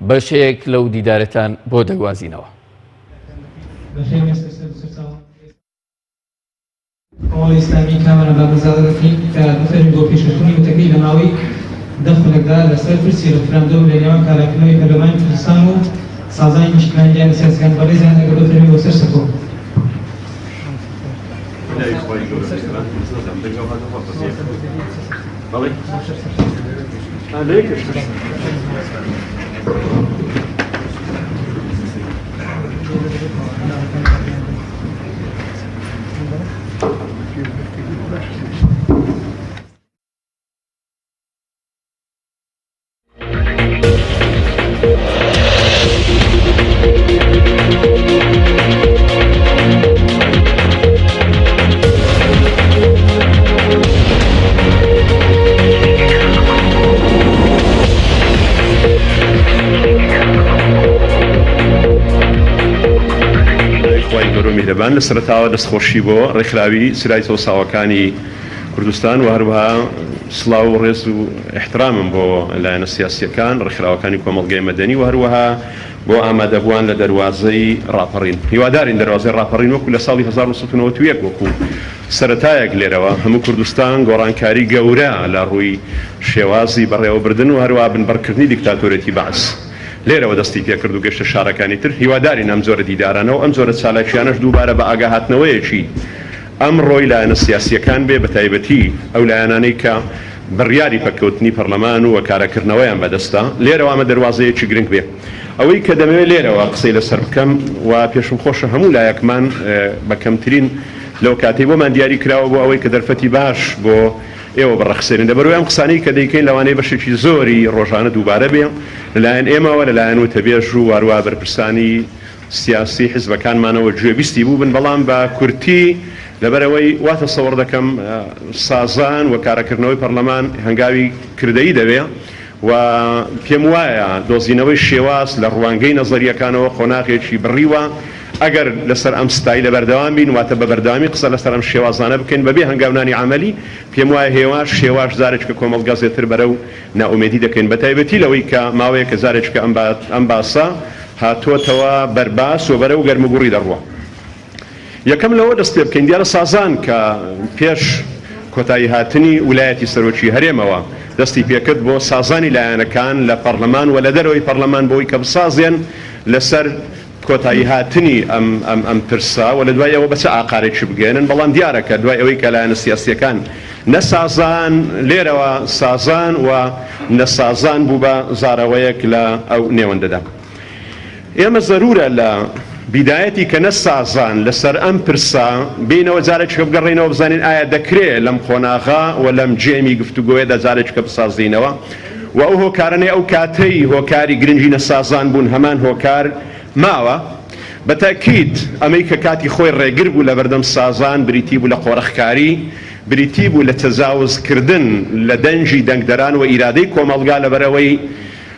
بەشەیەک لەو دیدارەتان بۆ دەگوازینەوە. کۆمەڵی ئیسلامی کامەرە بابزادەکەی کە بفەرمی بۆ پێشکەشتنی وتەکەی لە ماوەی 10 خولەکدا لەسەر پرسی ڕفراندۆم لە نێوان کاراکردنەوەی پەرلەمانی کوردستان و سازانی مشکلانیان سیاسیەکان بەڕێزیان ئەگەر بفەرمی بۆ سەر سەکۆ. میهرەبان لە سەرەتاوە دەستخۆشی بۆ ڕێکخراوی سرای سەوساوەکانی کوردستان و هەروەها سڵاو و ڕێز و احترامم بۆ لایەنە سیاسیەکان ڕێکخراوەکانی کۆمەڵگەی مەدەنی و هەروەها بۆ ئامادەبووان لە دەروازەی ڕاپەڕین. هیوادارین دەروازەی ڕاپەڕین وەکو لە ساڵی 1991 وەکو سەرەتایەک لێرەوە هەموو کوردستان گۆڕانکاری گەورە لە ڕووی شێوازی بەڕێوەبردن و هەروەها بنبەرکردنی دیکتاتۆرەتی بەعس لێرەوە دەستی پێکرد و گەشتە شارەکانی تر. هیوادارین ئەم زۆرە دیدارانەوە ئەم زۆرە چالاکیانەش دووبارە بە ئاگاهاتنەوەیەکی ئەم ڕۆی لایەنە سیاسیەکان بێ بە تایبەتی ئەو لایەنانەی کە بڕیاری پەککەوتنی پەرلەمان و کارەکردنەوەیان بەدەستە لێرەوە ئەمە دەواازەیەکی گرنگ بێ. ئەوەی کە دەمەوێت لێرەوە قسەی لەسەر بکەم و پێشم خۆشە هەموو لایەکمان بە کەمترین لەو کاتەی بۆمان دیاری کراوە بۆ ئەوەی کە دەرفەتی باش بۆ ئێوە بەڕەخسێنن دەبەرەوەی ئەم قسانەی کە دەیکەین لەوانەیە بەشێکی زۆری ڕۆژانە دووبارە بێ لەلایەن ئێمەوە لەلایەن وتەبێژ و هەروەها بەرپرسانی سیاسی حیزبەکانمانەوە گوێبیستی بوو بن بەڵام بە کورتی لەبەرەوەی واتە سەوەڕ دەکەم سازان و کارەکردنەوەی پەرلەمان هەنگاوی کردەیی دەبێ و پێم وایە دۆزینەوەی شێواز لە ڕوانگەی نەزەریەکانەوە خۆناغێکی بڕیوە ئەگەر لەسەر ئەم ستای لە بەردەوام بین واتە بە بەردەوامی قسە لەسەر ئەم شێوازانە بکەین بەبێ هەنگاونانی عملی پێم وایە هێواش شێواش زارێککە کۆمەڵگا زێتر بەرەو ناومێدی دەکەین بە تایبەتی لەوەی کە ماوەیە کە زارێککە ئەم باسە هاتووەتەوە بەرباس و بەرەو گەرموگوڕی دەڕوە. یەکەم لەوە دەست پێ بکەین دیارە سازان کە پێش کۆتایی هاتنی ویلایەتی سەرۆکی هەرێمەوە دەستی پێکرد بۆ سازانی لایەنەکان لە پەرلەمان و لە دەرەوەی پەرلەمان بۆی کە بسازێن لەسەر کۆتایی هاتنی ئەم پرسا و لە دوای ئەوە بەچە ئاقارێکی بگەێنن بەڵام دیارەکە دوای ئەوەی کە لایەنە سیاسیەکان نەسازان لێرەوە سازان و نەسازان بوو بە زاراوەیەک لە ئەو نێوەندەدا. ئێمە زەرورە لە بیدایەتی کە نەسازان لەسەر ئەم پرسا بینەوە جارێککە بگەڕێنەوە بزانین ئایا دەکرێت لەم خۆناغا و لەم جێمی گفتوگۆیەدا جارێککە بسازینەوە و ئەو هۆکارانەی ئەو کاتەی هۆکاری گرنگی نەسازان بوون هەمان هۆکار ماوە. بەتاکید ئەمەی کە کاتی خۆی ڕێگر بوو لە بەردەم سازان بریتی بوو لە قۆڕەخکاری بریتی بوو لە تەجاوزکردن لە دەنجی دەنگدەران و ئیرادەی کۆمەڵگا لەبەرەوەی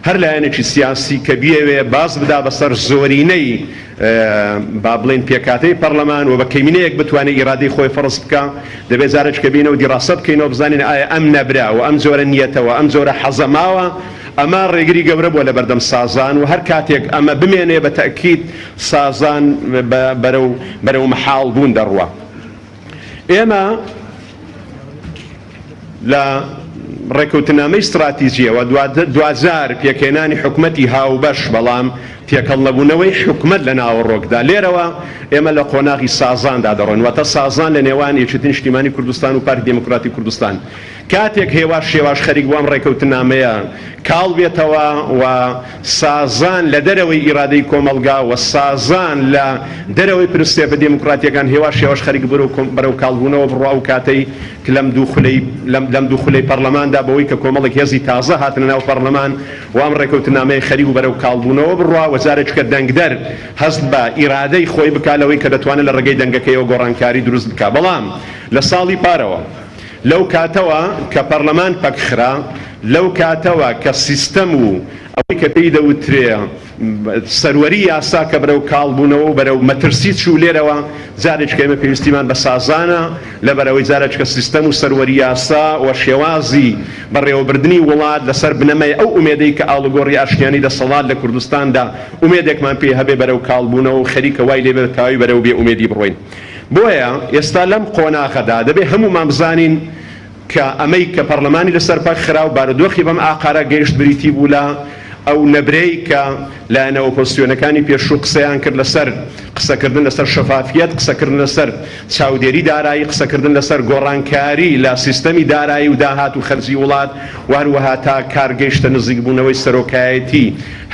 هەر لایەنێکی سیاسی کە بیەوێ باز بدا بەسەر زۆرینەی با بڵێن پێکاتەی پەرلەمان و بە کەمینەیەک بتوانێت ئیرادەی خۆی فەرز بکە دەبێت جارێککە بینەوە دیڕاسە بکەینەوە بزانین ئایا ئەم نەبرا و ئەم زۆرە نیەتەوە ئەم زۆرە حەزەماوە ئەمە ڕێگری گەورە بووە لە بەردەم سازان و هەر کاتێک ئەمە بمێنێ بە تەکید سازان بەرەو مەحاڵ بوون دەڕوە. ئێمە لە ڕێکەوتنامەی استراتیژیەوە دوازار پێکێنانی حکومەتی هاوبەش بەڵام تێکەڵ نەبوونەوەی حکومەت لە ناوەڕۆکدا لێرەوە ئێمە لە قۆناغی سازاندا دەڕۆین واتە سازان لە نێوان یەکێتی نیشتیمانی کوردستان و پارتی دموکراتی کوردستان کاتێک هێواش شێواش خەریک بووە ئەم ڕێکەوتنامەیە کاڵ بێتەوە و سازان لە دەرەوەی ئیرادەی کۆمەڵگا و سازان لە دەرەوەی پرسێپە دموکراتیەکان هێواش شێواش خەریک بەرەو کاڵبوونەوە بڕوا و کاتەی لەم دوو خولەی پەرلەماندا بەوەی کە کۆمەڵێک هێزی تازە هاتنە ناو پەرلەمان و ئەم ڕێکەوتنامەی خەریک و بەرەو کاڵبوونەوە بڕوا و جارێککە دەنگدەر هەست بە ئیرادەی خۆی بکالەوەی کە دەتوانێت لە ڕێگەی دەنگەکەیەوە گۆڕانکاری دروست بکە. بەڵام لە ساڵی پارەوە لەو کاتەوە کە پەرلەمان پەکخرا لەو کاتەوە کە سیستەم و ئەوەی کە پێی دەوترێ سەروەری یاسا کە بەرەو کاڵبوونەوە و بەرەو مەترسی چوو لێرەوە جارێک کە ئێمە پێویستیمان بە سازانە لەبەرەوەی جارێک کە سیستەم و سەروەری یاسا و شێوازی بەڕێوەبردننی وڵات لەسەر بنەمای ئەو ئومێدەی کە ئاڵوگۆڕی ئاشتیانی دەسەڵات لە کوردستاندا ئومێدێکمان پێ هەبێ بەرەو کاڵبوونەوە و خەریکە وای لێ بێتەوەی بەرەو بێ ئومێدی بڕۆین. بۆیە ئێستا لەم قۆناغەدا دەبێ هەموومان بزانین کە ئەمەی کە پەرلەمانی لەسەر پاک خراو بارودۆخی بەم ئاقارە گەیشت بریتی بوو لە ئەو نەبرەی کە لایەنە ئۆپۆزیسیۆنەکانی پێشوو قسەیان کرد لەسەر قسەکردن لەسەر شەفافیەت، قسەکردن لەسەر چاودێری دارایی، قسەکردن لەسەر گۆڕانکاری لە سیستەمی دارایی و داهات و خەرجی وڵات و هەروەها تا کارگەیشتە نزیکبوونەوەی سەرۆکایەتی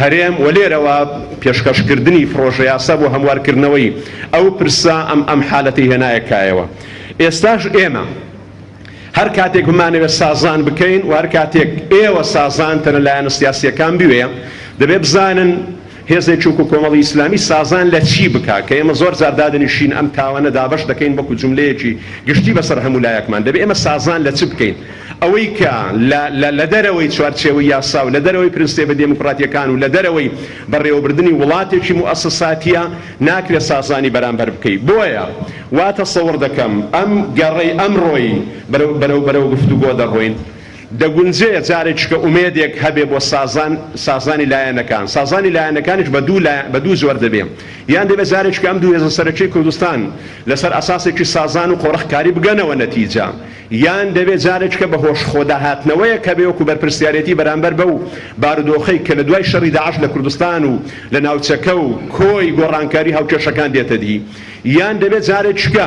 هەرێم و لێرەوە پێشکەشکردنی پرۆژە یاسا بۆ هەموارکردنەوەی ئەو پرسە ئەم حالەتی هێنایەکایەوە. ئێستاش ئێمە هەر کاتێک بمانەوێت سازان بکەین و هەر کاتێک ئێوە سازانتە لەلایەنە سیاسیەکان بوێ دەبێت بزانن هێزێکی وەکو کۆمەڵی ئیسلامی سازان لە چی بکات کە ئێمە زۆر جار دادنیشین ئەم تاوانە دابەش دەکەین وەکو جوملەیەکی گشتی بەسەر هەموو لایەکمان. دەبێت ئێمە سازان لە چ بکەین؟ ئەوەی کە لە دەرەوەی چوارچێوەی یاسا و لە دەرەوەی پرینسیپە دێموکراتیەکان و لە دەرەوەی بەڕێوەبردننی وڵاتێکی موئەسساتیە ناکرێت سازانی بەرامبەر بکەیت. بۆیە وا تەسەوڕ دەکەم ئەم گەڕەی ئەمڕۆی بەرەو گفتوگۆ دەڕۆین دەگونجێ جارێک کە ئومێدێک هەبێ بۆ سازانی لایەنەکان. سازانی لایەنەکانیش بە دوو زۆر دەبێ، یان دەبێت جارێک کە ئەم دوو هێزە سەرەکیی کوردستان لەسەر ئەساسێکی سازان و قۆڕەخکاری بگەنەوە نەتیجە، یان دەبێت جارێک کە بە هۆش خۆداهاتنەوەیە کە بێ وەکو بەرپرسیارەتی بەرامبەر بەو بارودۆخەی کە لە دوای شەڕی داعش لە کوردستان و لە ناوچەکە و کۆی گۆڕانکاری هاوکێشەکان دێتە دی، یان دەبێت جارێک کە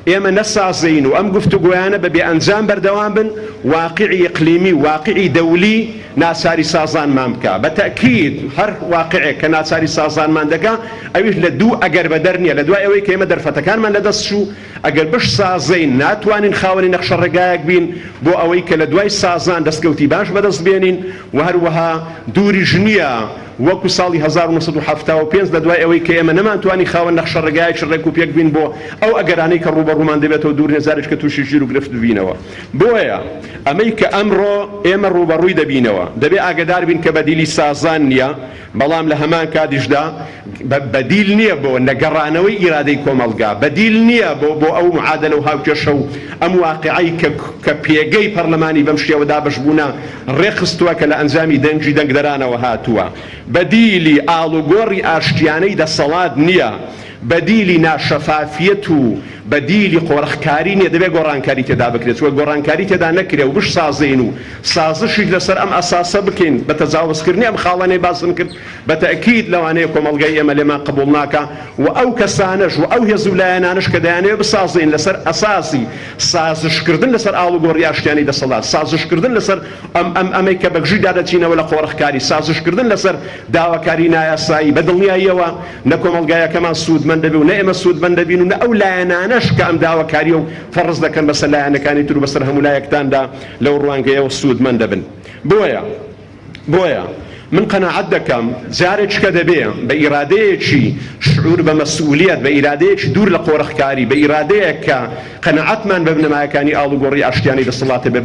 ئێمە نەسازین و ئەم گفتوگۆیانە بەبێ ئەنجام بەردەوام بن واقعی ئیقلیمی واقعی دەولی ناچاری سازانمان بکە. بەتەکید هەر واقعێک کە ناچاری سازانمان دەکا ئەویش لە دوو ئەگەر بەدەر نییە، لە دوای ئەوەی کە ئێمە دەرفەتەکانمان لەدەست چوو ئەگەر بش سازین ناتوانین خاوەنی نەخشە ڕێگایەک بین بۆ ئەوەی کە لە دوای سازان دەستکەوتی باش بەدەست بێنین و هەروەها دووریش نییە وەکو ساڵی 1975 لە دوای ئەوەی کە ئێمە نەمانتوانی خاوەن نەخشە ڕێگایەکی ڕێک و پێک بین بۆ ئەو ئەگەرانەی کە ڕوبەڕوومان دەبێتەوە دوور هێزارێک کە تووشی ژیر و گرفت ببینەوە. بۆیە ئەمەی کە ئەمڕۆ ئێمە ڕوبەڕووی دەبینەوە دەبێ ئاگدار بین کە بەدیلی سازان نییە، بەڵام لە هەمان کاتیشدا بەدیل نییە بۆ نەگەڕانەوەی ئیرادەی کۆمەڵگا، بەدیل نییە بۆ ئەو معادلە و هاوکێشە و ئەم واقعی کە پێگەی پەرلەمانی بەم شێوەدا بەشبوونە ڕێخستووە کە لە ئەنجامی دەنگی دەنگدەرانەوە هاتووە. بەدیلی ئاڵوگۆڕی ئاشتیانەی دەسەڵات نییە، بەدیلی ناشەفافیەت و بەدیلی قۆڕەخکاری نییە، دەبێت گۆڕانکاری تێدا بکرێت. وە گۆڕانکاری تێدا نەکرێ و بش سازین و سازشی لەسەر ئەم ئەساسە بکەین بە تەجاوزکردنی ئەم خاڵانەی باسم کرد بەتەکید لەوانەیە کۆمەڵگەی ئێمە لێمان قبوڵ ناکە و ئەو کەسانش و ئەو هێز و لایەنانش کە دەیانەوێت بسازین لەسەر ئەساسی سازشکردن لەسەر ئاڵوگۆڕی ئاشتیانی دەسەڵات، سازشکردن لەسەر ئەمەی کە بەگژی دادەچینەوە لە قۆڕەخکاری، سازشکردن لەسەر داواکاری نایاسایی بەدڵنیاییەوە نە کۆمەڵگایەکەمان سوودمەند دەبێ و نە ئێمە سوودمەند دەبین و نە ئەو لایەنانەش کە ئەم داواکاریە و فەرز دەکەن بەسەر لایەنەکانی تر و بەسەر هەموو لایەکتاندا لەو ڕوانگەیەوە سوودمەند دەبن. بۆیە من قەناعەت دەکەم جارێک کە دەبێ بە ئیرادەیەکی شعور بە مەسئولیەت، بە ئیرادەیەکی دوور لە قۆڕەخکاری، بە ئیرادەیەک کە قەناعەتمان بە بنەمایەکانی ئاڵوگۆڕی ئاشتیانی دەسەڵاتە بێ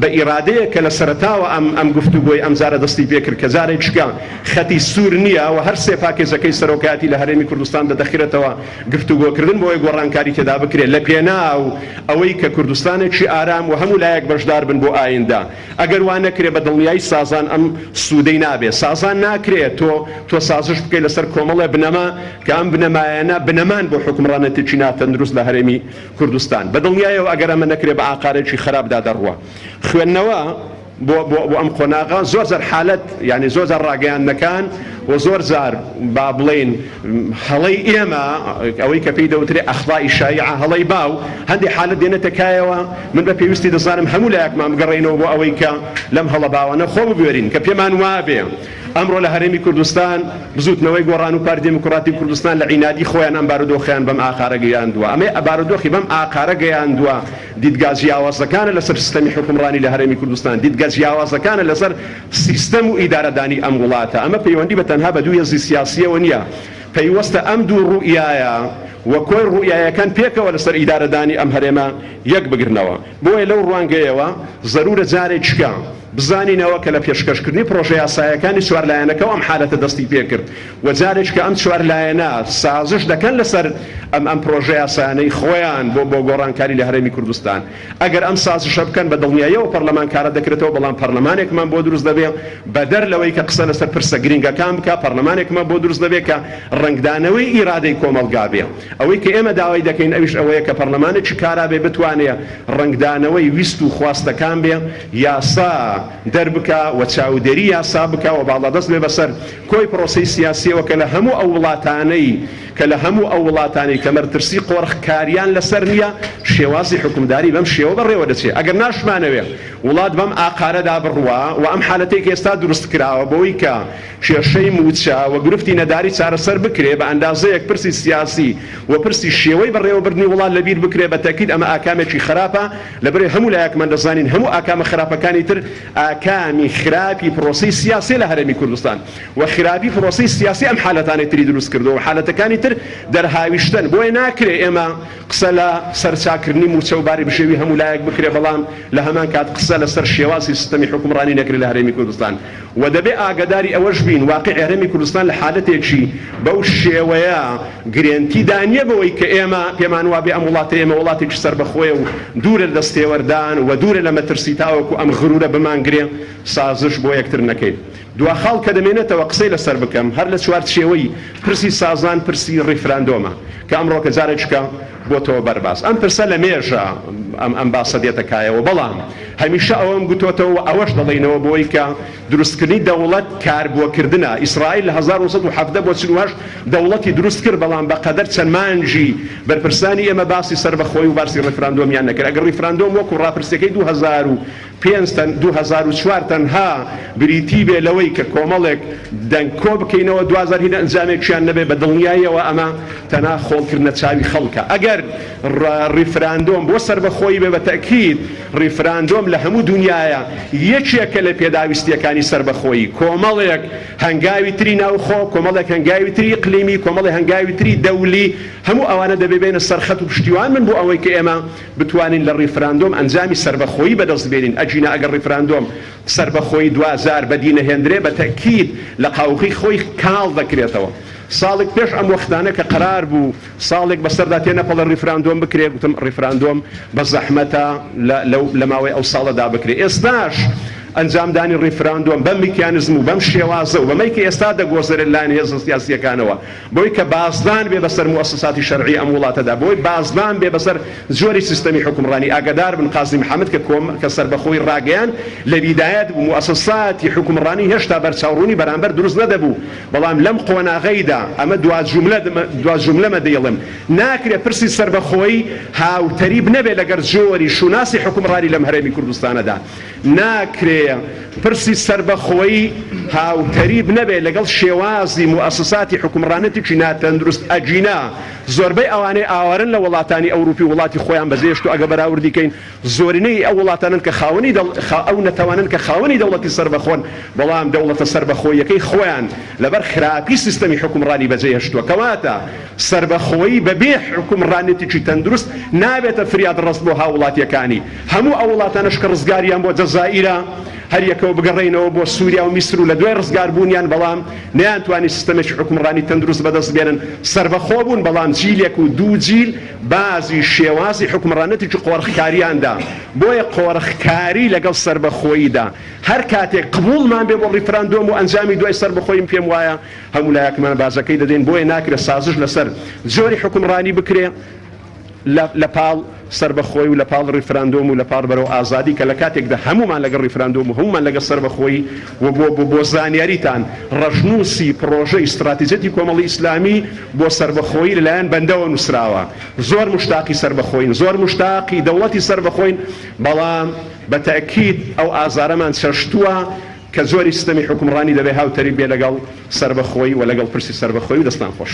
بە ئیرادەیە کە لە سەرەتاوە ئەم گفتوگۆی ئەمجارە دەستی پێ کرد کە جارێک کە خەتی سوور نییە و هەر سێ پاکێزەکەی سەرۆکایەتی لە هەرێمی کوردستان دەدەخرێتەوە گفتوگۆکردن بۆی گۆڕانکاری تێدا بکرێت لە پێناو ئەوەی کە کوردستانێکی ئارام و هەموو لایەک بەشدار بن بۆ ئایندا. ئەگەر وان نەکرێت بە دڵنیایی سازان ئەم سوودەی نابێت، سازان ناکرێت تۆ سازش بکەیت لەسەر کۆمەڵێ بنەما کە ئەم بنەمایانە بنەمان بۆ حکومڕانەتێکی ناتەندروست لە هەرێمی کوردستان. بەدڵنیایەوە ئەگەر ئەمە نەکرێت بە ئاقارێکی خراپدا دەڕوە. خوێندنەوە بۆ ئەم قۆناغا زۆر زار حالەت یعنی زۆر زار ڕاگەیاندنەکان و زۆر زار با بڵێن هەڵەی ئێمە ئەوەی کە پێی دەوترێت ئەخڵای شایعە هەڵەی باو هەندێک حالەت دێنێتە کایەوە. من بە پێویستی دەزانم هەموو لایەکمان بگەڕێنەوە بۆ ئەوەی کە لەم هەڵە باوانە خۆ ببوێرین کە پێمان وابێ ئەمڕۆ لە هەرێمی کوردستان بزوتنەوەی گۆڕان و پارتی دموکراتی کوردستان لە عینادی خۆیان ئەم بارودۆخیان بەم ئاقارە گەیاندووە. ئەمەی بارودۆخی بەم ئاقارە گەیاندووە دیدگا جیاوازەکانە لەسەر سیستەمی حکومڕانی لە هەرێمی کوردستان، دیدگا جیاوازەکانە لەسەر سیستەم و ئیدارەدانی ئەم وڵاتە. ئەمە پەیوەندی بە تەنها بە دوو هێزی سیاسیەوە نییە، پەیوەستە ئەم دوو ڕوئیایە و کۆی ڕوئیایەکان پێکەوە لەسەر ئیدارەدانی ئەم هەرێمە یەک بگرنەوە. بۆیە لەو ڕوانگەیەوە زەرورە جارێک چکە بزانینەوە کە لە پێشکەشکردنی پرۆژە یاسایەکانی چوارلایەنەکەەوە ئەم حالەتە دەستی پێکرد و جارێک کە ئەم چوارلایەنە سازش دەکەن لەسەر ئەم پرۆژە یاسایانەی خۆیان بۆ گۆڕانکاری لە هەرێمی کوردستان ئەگەر ئەم سازشە بکەن بە دڵنیاییەوە پەرلەمانکارە دەکرێتەوە بەڵام پەرلەمانێکمان بۆ دروست دەبێت بەدەر لەوەی کە قسە لەسەر پرسە گرنگەکان بکە پەرلەمانێکمان بۆ دروست دەبێت کە ڕنگدانەوەی ئیرادەی کۆمەڵگا بێ ئەوەی کە ئێمە داوای دەکەین ئەویش ئەوەیە کە پەرلەمانێکی کارا بێ بتوانێت ڕنگدانەوەی ویست و خواستەکان بێ یاسا دەربکە و چاودێری یاسا بکە و باڵادەست بێ بەسەر کۆی پرۆسەی سیاسیەوە کە لە هەموو ئەو وڵاتانەی کە مەرترسی قۆڕخکاریان لەسەر نییە شێوازی حکومداری بەم شێوە بەڕێوە دەچێت ئەگەر ناشمانەوێ وڵات بەم ئاقارەدا بڕوە و ئەم حالەتێک ئێستا دروست کراوە بەوەی کە کێشەی موچە و گرفتی نەداری چارەسەر بکرێ بە ئەندازەیەک پرسی سیاسی و پرسی شێوەی بەڕێوەبردنی وڵات لەبیر بکرێ بە تەکید ئەمە ئاکامێکی خراپە لەبەرێ هەموو لایەکمان دەزانین هەموو ئاکامە خراپەکانی تر ئاکامی خراپی پرۆسەی سیاسی لە هەرێمی کوردستان و خراپی پرۆسەی سیاسی ئەم حالەتانی تری دروست کردو و حالەتەکانی تر دەرهاویشتن بۆیە ناکرێ ئێمە قسە لە سەرچاکردنی موچە و باری بشێوی هەموو لایەک بکرێ بەڵام لە هەمان کات قسە لەسەر شێوازی سیستەمی حکومڕانی نەکرێت لە هەرێمی کوردستان و دەبێ ئاگاداری ئەوەش بین واقع هەرێمی کوردستان لە حالەتێکی بەو شێوەیە گرێنتی دانیە بەوەی کە ئێمە پێمان وابێ ئەم وڵاتە ئێمە وڵاتێکی سەربەخۆیە و دوورە لە دەستێوەردان و دوورە لە مەترسی تاوەکو ئەم غرورە بمانگرێ سازش بۆ یەکتر نەکەین دواخاڵ کە دەمێنێتەوە قسەی لەسەر بکەم هەر لە چوار شێوەی پرسی سازان پرسی ڕیفراندۆمە کە ئەمڕۆ کە جارێککە بۆتەوە بەرباس ئەم پرسە لە مێژە ئەم باسە دێتەکایەوە بەڵام هەمیشە ئەوەم گوتۆتەوە ئەوەش دەڵێنەوە بۆی کە دروستکردنی دەوڵەت کاربووەکردنە ئیسرائیل لە 1970 بۆ 48 دەوڵەتی دروست کرد بەڵام بەقەدەر چەند مانجی بەرپرسانی ئێمە باسی سەربەخۆی و باسی ڕیفراندۆمیان نەکرد ئەگەر ڕیفراندۆم وەکو ڕاپرسیەکەی 2004 تەنها بریتی بێ لەوەی کە کۆمەڵێک دەنگکۆ بکەینەوە 2000 هینە ئەنجامێکیان نەبێ بە دڵنیاییەوە ئەمە تەنها خۆڵکردنە چاوی خەڵکە ئەگەر ریفراندۆم بۆ سەربەخۆی بێ بە تەکید ریفراندۆم لە هەموو دنیاە یەکێکە لە پێداویستیەکانی سەربەخۆیی کۆمەڵێک هەنگاوی تری ناوخۆ کۆمەڵێک هەنگاوی تری ئیقلیمی کۆمەڵی هەنگاوی تری دەولی هەموو ئەوانە دەبێنە سەرخەت و پشتیوان من بۆ ئەوەی کە ئێمە بتوانین لە ریفراندۆم ئەنجامی سەربەخۆیی بەدەست بێنین ئەجینە ئەگەر ریفراندۆم سەربەخۆی 2000 بەدینە هێندرێ بە تەکید لە قاوقی خۆی کاڵ دەکرێتەوە ساڵێک پێش ئەم وەختانە کە قرار بوو ساڵێک بەسەردا تێنەپەڵە ریفراندۆم بکرێ گوتم ریفراندۆم بە زەحمەتە لە ماوەی ئەو ساڵەدا بکرێ ئێستاش ئەنجامدانی ریفراندۆم بەم میکانیزم و بەم شێوازە و بەمەی کە ئێستا دەگۆزێرێت لایەن هێزە سیاسیەکانەوە بۆی کە بازدان بێ بەسەر موسساتی شەرعی ئەم وڵاتەدا بۆی بازدان بێ بەسەر زۆری سیستەمی حکومڕانی ئاگادار بن قازی محەممەد کە سەربەخۆی ڕاگەیان لە بیدایەت موسساتی حکومڕانی هێشتا بەرچاوڕوونی بەرامبەر دروست نەدەبوو بەڵام لەم قۆناغەیدا ئەمە دوا جوملەمە دەیڵم ناکرێت پرسی سەربەخۆی هاوتەریب نەبێت لەگەر زۆری شوناسی حکومڕانی لەم هەرێمی کوردستانەدا ناکرێت پرسی سەربەخۆیی هاوتەریب نەبێت لەگەڵ شێوازی موسساتی حکومڕانەتێکی ناتەندروست ئەجینا زۆربەی ئەوانەی ئاوارن لە وڵاتانی ئەوروپی وڵاتی خۆیان بەزێشت و ئەگە بەراوردیکەین زۆرینەی ئەو وڵاتانن کە ئەو نەتەوانن کە خاوەنی دەوڵەتی سەربەخۆن بەڵام دەوڵەتە سەربەخۆیەکەی خۆیان لەبەر خراپی سیستەمی حکومڕانی بەجێهێشتووە کەواتە سەربەخۆیی بەبێ حکومڕانێتێکی تەندروست نابێتە فریاد ڕست بۆ هاوڵاتیەکانی هەموو ئەو وڵاتانش کە ڕزگاریان بۆ جەزائیرە هەر یەکەوە بگەڕێنەوە بۆ سووریا و میسر و لە دوای ڕزگاربوونیان بەڵام نەیانتوانی سیستەمێکی حکومڕانی تەندروست بەدەست بێنن سەربەخۆ بوون بەڵام جیلێک و دوو جیل بازی شێوازی حکومڕانەتێکی قۆڕخکاریاندا بۆیە قۆڕخکاری لەگەڵ سەربەخۆییدا هەر کاتێک قبوڵمان بێ بۆ ریفراندۆم و ئەنجامی دوای سەربەخۆیم پێم وایە هەموو لایەکمان بازەکەی دەدەین بۆیە ناکرێت سازش لەسەر زۆری حکومڕانی بکرێ لە پاڵ سەربەخۆی و لە پاڵ ریفراندۆم و لە پاڵ بەرەو ئازادی کە لە کاتێکدا هەمومان لەگەڵ ریفراندۆم و هەمومان لەگەڵ سەربەخۆی و بۆ زانیاریتان ڕەشنووسی پرۆژەی استراتیجەتی کۆمەڵی ئیسلامی بۆ سەربەخۆی لەلایەن بەندەوە نووسراوە زۆر مشتاقی سەربەخۆین زۆر مشتاقی دەوڵەتی سەربەخۆین بەڵام بە تەکید ئەو ئازارەمان چەشتووە کە زۆری سیستەمی حکومڕانی دەبێ هاوتەری بێ لەگەڵ سەربەخۆی و لەگەڵ پرسی سەربەخۆی و دەستان خۆش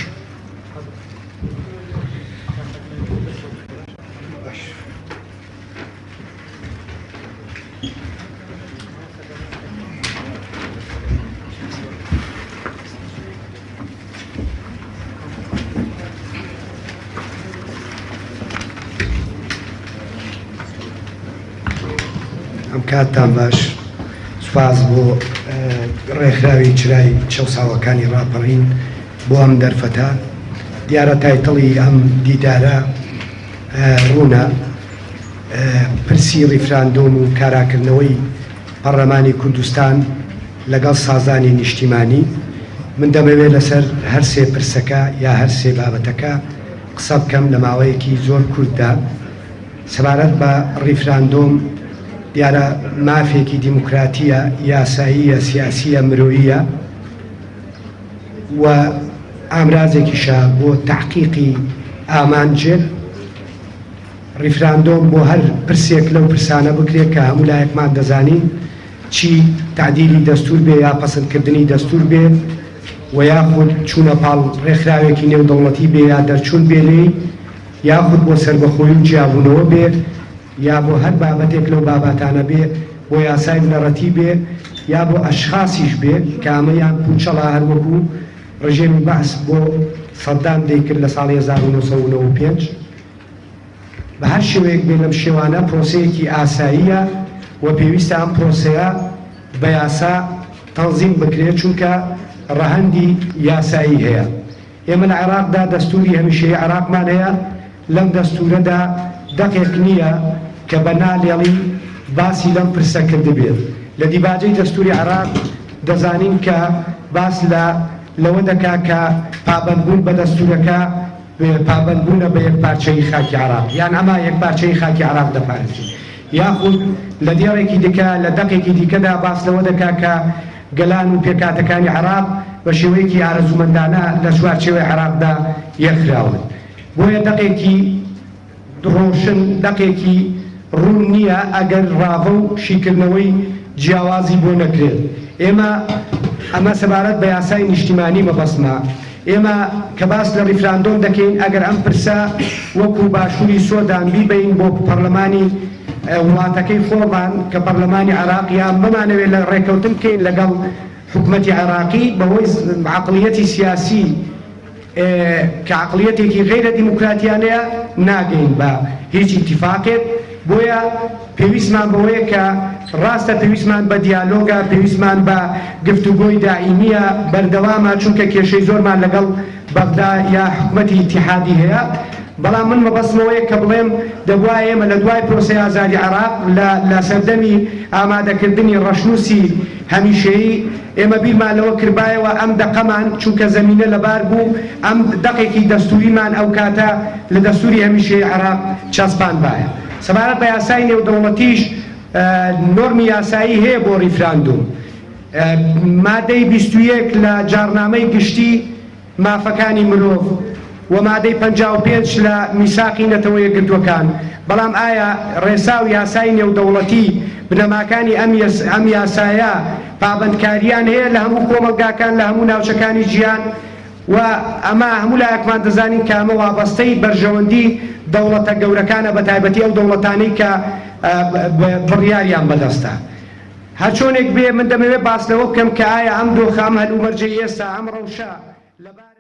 کاتتان باش سوپاس بۆ ڕێکخراوی چرای چەساوەکانی ڕاپەڕین بۆ ئەم دەرفەتە. دیارە تایتڵی ئەم دیدارە ڕوونە پرسی ڕیفراندۆم و کاراکردنەوەی پەرلەمانی کوردستان لەگەڵ سازانی نیشتیمانی. من دەمەوێت لەسەر هەر سێ پرسەکە یا هەر سێ بابەتەکە قسە بکەم لە ماوەیەکی زۆر کورتدا. سەبارەت بە ڕیفراندۆم دیارە مافێکی دیموکراتیە، یاساییە، سیاسیە، مرۆییە و ئامرازێکیشە بۆ تحقیقی ئامانجێ. ڕیفراندۆم بۆ هەر پرسێک لەو پرسانە بکرێت کە هەموو لایەکمان دەزانین چی تعدیلی دەستور بێ یا پەسەندکردنی دەستور بێ و یاخود چوونە پاڵ ڕێکخراوێکی نێودەوڵەتی بێ یا دەرچوون بێ لێی، یاخود بۆ سەربەخۆیی و جیابوونەوە بێ، یا بۆ هەر بابەتێک لەو باباتانە بێ، بۆ یاسای بنەڕەتی بێ، یا بۆ ئەشخاسیش بێ کە ئەمەیان پوچەڵا هەروەکو ڕژێمی بەعس بۆ سەدام دەیکرد لە ساڵی 1995. بە هەر شێوەیەک بێ لەم شێوانە پرۆسەیەکی ئاساییە و پێویستە ئەم پرۆسەیە بە یاسا تەنزیم بکرێت چونکە ڕەهەندی یاسایی هەیە. ئێمە لە عێراقدا دەستوری هەمیشەیی عێراقمان هەیە. لەم دەستورەدا دەقێک نییە کە بە نالێڵی باسی لەم پرسە کرد بێت. لە دیباجەی دەستوری عێراق دەزانین کە باس لەوە دەکا کە پابەندبوون بە دەستورەکە پابەندبوونە بە یەکپارچەی خاکی عێراق، یان ئەما یەکپارچەی خاکی عێراق دەپارێزێت. یاخود لە دێڕێکی دیکە لە دەقێکی دیکەدا باس لەوە دەکا کە گەلان و پێکاتەکانی عێراق بە شێوەیەکی ئارەزومەندانە لە چوارچێوەی عێراقدا یەکخراون. بۆیە دەقێکی ڕۆشن، دەقێکی ڕوون نییە ئەگەر ڕاوە و شیکردنەوەی جیاوازی بۆ نەکرێت. ئەمە سەبارەت بە یاسای نیشتیمانی مەبەستمە. ئێمە کە باس لە ڕیفراندۆم دەکەین ئەگەر ئەم پرسە وەکو باشووری سۆدان بیبین بۆ پەرلەمانی وڵاتەکەی خۆمان کە پەرلەمانی عێراقیان بمانەوێت لە ڕێکەوتن بکەین لەگەڵ حکومەتی عێراقی بەهۆی عەقڵیەتی سیاسی کە عەقڵیەتێکی غەیرە دیموکراتیانەیە ناگەین بە هیچ ئیتیفاقێک. بۆیە پێویستمان بەوەیە کە ڕاستە پێویستمان بە دیالۆگە، پێویستمان بە گفتوگۆی دائیمیە بەردەوامە، چونکە کێشەی زۆرمان لەگەڵ بەغدا یا حکومەتی ئیتیحادی هەیە. بەڵام من مەبەستمەوەیە کە بڵێم دەبوایە ئێمە لە دوای پرۆسەی ئازادی عێراق لە سەردەمی ئامادەکردنی ڕەشنووسی هەمیشەیی ئێمە بیرمان لەوە کردبایەوە ئەم دەقەمان چونکە زەمینە لەبار بوو ئەم دەقێکی دەستوریمان ئەو کاتە لە دەستوری هەمیشەیی عێراق چەسپان باە. سەبارەت بە یاسای نێودەوڵەتیش نۆرمی یاسایی هەیە بۆ ڕیفراندۆم. مادەی 21 لە جارنامەی گشتی مافەکانی مرۆڤ و مادەی 55 لە میساقی نەتەوە یەکگرتووەکان. بەڵام ئایا ڕێسا و یاسای نێودەوڵەتی بنەماکانی ئەم یاسایە پابەندکاریان هەیە لە هەموو کۆمەلگاکان لە هەموو ناوچەکانی ژیان؟ و ئەمە هەموو لایەکمان دەزانین کە ئەمە وابەستەی بەرژەوەندی دەوڵەتە گەورەکانە بە تایبەتی ئەو دەوڵەتانەی کە بڕیاریان بەدەستە. هەر چۆنێک بێ من دەمەوێت باس لەوە بکەم کە ئایا ئەم دۆخە ئەم هەلومەرجەی ئێستا ئەم ڕەوشە لەبارەی